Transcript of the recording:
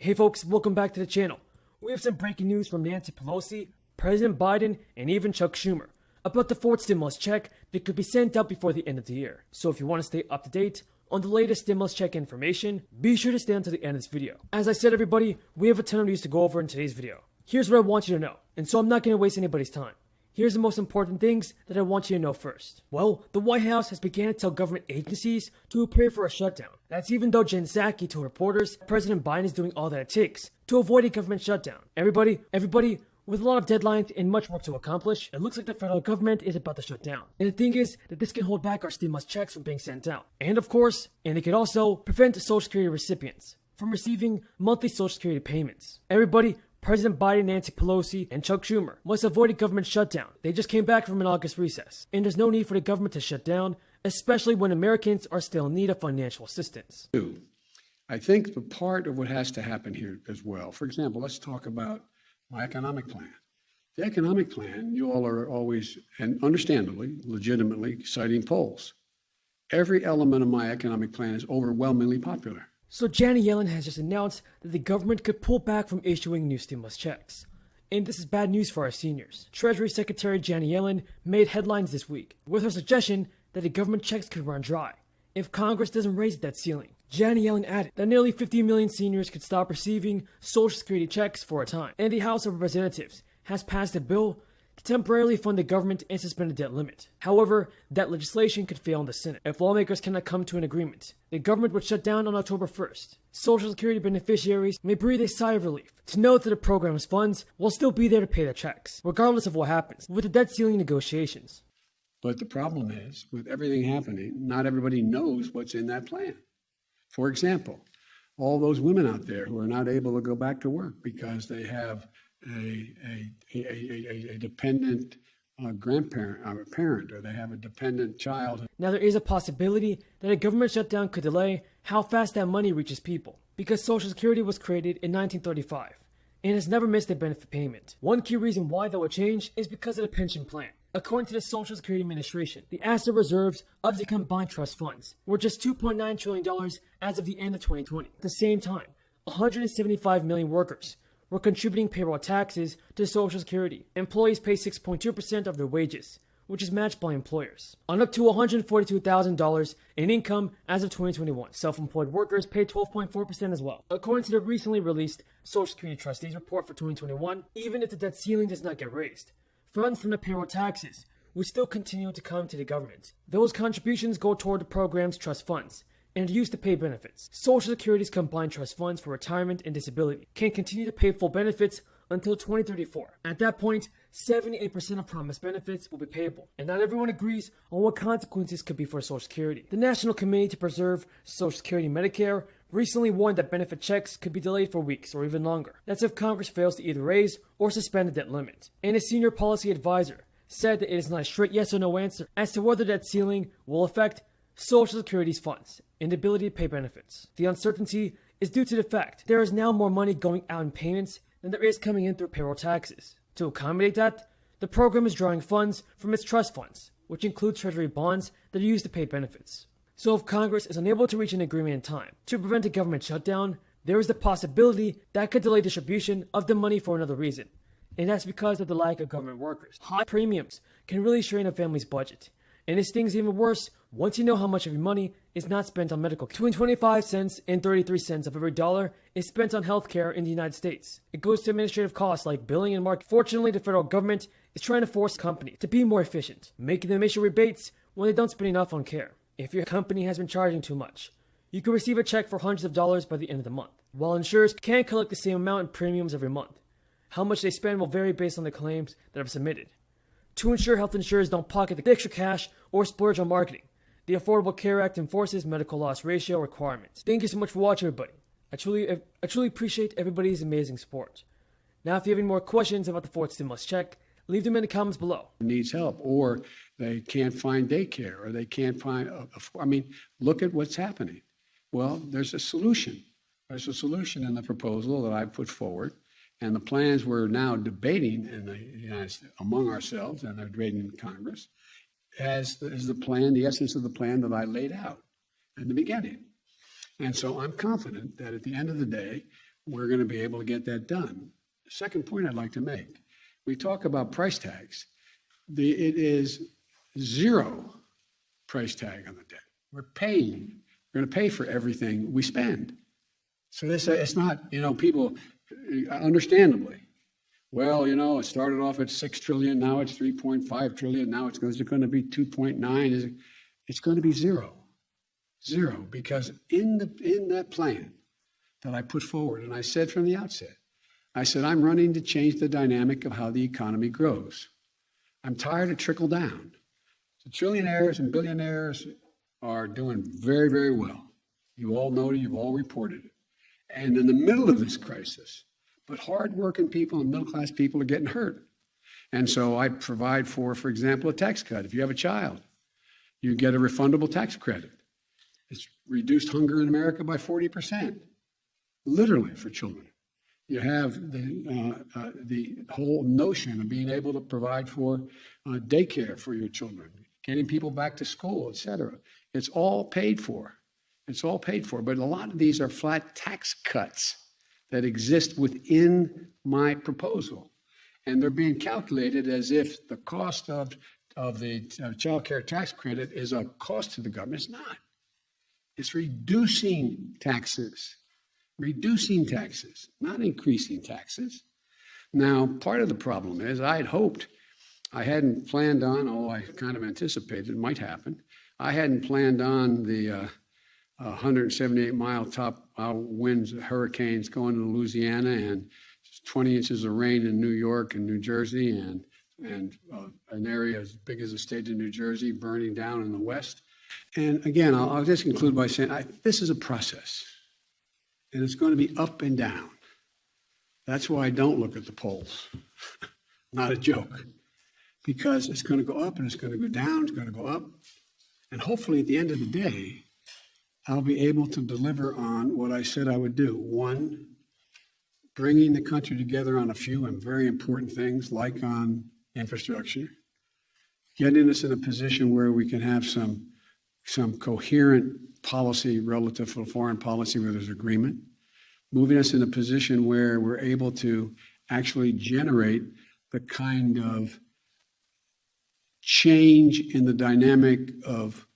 Hey folks, welcome back to the channel. We have some breaking news from Nancy Pelosi, President Biden, and even Chuck Schumer about the fourth stimulus check that could be sent out before the end of the year. So if you want to stay up to date on the latest stimulus check information, be sure to stay until the end of this video. As I said everybody, we have a ton of news to go over in today's video. Here's what I want you to know, and so I'm not going to waste anybody's time. Here's the most important things that I want you to know first. Well, the White House has begun to tell government agencies to prepare for a shutdown. That's even though Jen Psaki told reporters President Biden is doing all that it takes to avoid a government shutdown. Everybody, with a lot of deadlines and much work to accomplish, it looks like the federal government is about to shut down. And the thing is that this can hold back our stimulus checks from being sent out. And of course, it could also prevent Social Security recipients from receiving monthly Social Security payments. Everybody, President Biden, Nancy Pelosi, and Chuck Schumer must avoid a government shutdown. They just came back from an August recess, and there's no need for the government to shut down, especially when Americans are still in need of financial assistance. I think the part of what has to happen here as well, for example, let's talk about my economic plan. The economic plan, you all are always, and understandably, legitimately citing polls. Every element of my economic plan is overwhelmingly popular. So Janet Yellen has just announced that the government could pull back from issuing new stimulus checks. And this is bad news for our seniors. Treasury Secretary Janet Yellen made headlines this week with her suggestion that the government checks could run dry if Congress doesn't raise that ceiling. Janet Yellen added that nearly 50 million seniors could stop receiving Social Security checks for a time. And the House of Representatives has passed a bill to temporarily fund the government and suspend the debt limit. However, that legislation could fail in the Senate. If lawmakers cannot come to an agreement, the government would shut down on October 1st. Social Security beneficiaries may breathe a sigh of relief to know that the program's funds will still be there to pay their checks, regardless of what happens with the debt ceiling negotiations. But the problem is, with everything happening, not everybody knows what's in that plan. For example, all those women out there who are not able to go back to work because they have a dependent grandparent or a parent, or they have a dependent child. Now there is a possibility that a government shutdown could delay how fast that money reaches people, because Social Security was created in 1935 and has never missed a benefit payment. One key reason why that would change is because of the pension plan. According to the Social Security Administration, the asset reserves of the combined trust funds were just $2.9 trillion as of the end of 2020. At the same time, 175 million workers were contributing payroll taxes to Social Security. Employees pay 6.2% of their wages, which is matched by employers, on up to $142,000 in income as of 2021. Self-employed workers pay 12.4% as well. According to the recently released Social Security Trustees report for 2021, even if the debt ceiling does not get raised, funds from the payroll taxes will still continue to come to the government. Those contributions go toward the program's trust funds and are used to pay benefits. Social Security's combined trust funds for retirement and disability can continue to pay full benefits until 2034. At that point, 78% of promised benefits will be payable, and not everyone agrees on what consequences could be for Social Security. The National Committee to Preserve Social Security and Medicare recently warned that benefit checks could be delayed for weeks or even longer. That's if Congress fails to either raise or suspend the debt limit. And a senior policy advisor said that it is not a straight yes or no answer as to whether that ceiling will affect Social Security's funds and the ability to pay benefits. The uncertainty is due to the fact there is now more money going out in payments than there is coming in through payroll taxes. To accommodate that, the program is drawing funds from its trust funds, which include Treasury bonds that are used to pay benefits. So if Congress is unable to reach an agreement in time to prevent a government shutdown, there is the possibility that could delay distribution of the money for another reason. And that's because of the lack of government workers. High premiums can really strain a family's budget. And it stings even worse once you know how much of your money is not spent on medical care. Between 25 cents and 33 cents of every dollar is spent on healthcare in the United States. It goes to administrative costs like billing and marketing. Fortunately, the federal government is trying to force companies to be more efficient, making them issue rebates when they don't spend enough on care. If your company has been charging too much, you can receive a check for hundreds of dollars by the end of the month. While insurers can collect the same amount in premiums every month, how much they spend will vary based on the claims that are submitted. To ensure health insurers don't pocket the extra cash or splurge on marketing, the Affordable Care Act enforces medical loss ratio requirements. Thank you so much for watching, everybody. I truly appreciate everybody's amazing support. Now, if you have any more questions about the fourth stimulus check, leave them in the comments below. Needs help, or they can't find daycare, or they can't find, look at what's happening. Well, there's a solution. There's a solution in the proposal that I put forward. And the plans we're now debating in the United States among ourselves, and they're debating in Congress, is the plan, the essence of the plan that I laid out in the beginning. And so I'm confident that at the end of the day, we're going to be able to get that done. The second point I'd like to make, we talk about price tags. It is zero price tag on the debt. We're going to pay for everything we spend. So it's not, people, understandably, well, it started off at 6 trillion, now it's 3.5 trillion, now it's going to be 2.9. It's going to be zero, because in that plan that I put forward, and I said from the outset, I said, I'm running to change the dynamic of how the economy grows. I'm tired of trickle down. The trillionaires and billionaires are doing very, very well. You all know it, you've all reported it. And in the middle of this crisis, but hardworking people and middle-class people are getting hurt. And so I provide for example, a tax cut. If you have a child, you get a refundable tax credit. It's reduced hunger in America by 40%, literally for children. You have the whole notion of being able to provide for daycare for your children, getting people back to school, et cetera. It's all paid for. It's all paid for. But a lot of these are flat tax cuts that exist within my proposal. And they're being calculated as if the cost of the child care tax credit is a cost to the government. It's not. It's reducing taxes, not increasing taxes. Now, part of the problem is I had hoped, I hadn't planned on, I kind of anticipated it might happen. I hadn't planned on the 178-mile top winds, hurricanes going to Louisiana, and 20 inches of rain in New York and New Jersey, and an area as big as the state of New Jersey burning down in the west. And again, I'll just conclude by saying this is a process, and it's going to be up and down. That's why I don't look at the polls. Not a joke. Because it's going to go up and it's going to go down, it's going to go up. And hopefully at the end of the day, I'll be able to deliver on what I said I would do. One, bringing the country together on a few and very important things like on infrastructure, getting us in a position where we can have some coherent policy relative to foreign policy where there's agreement, moving us in a position where we're able to actually generate the kind of change in the dynamic of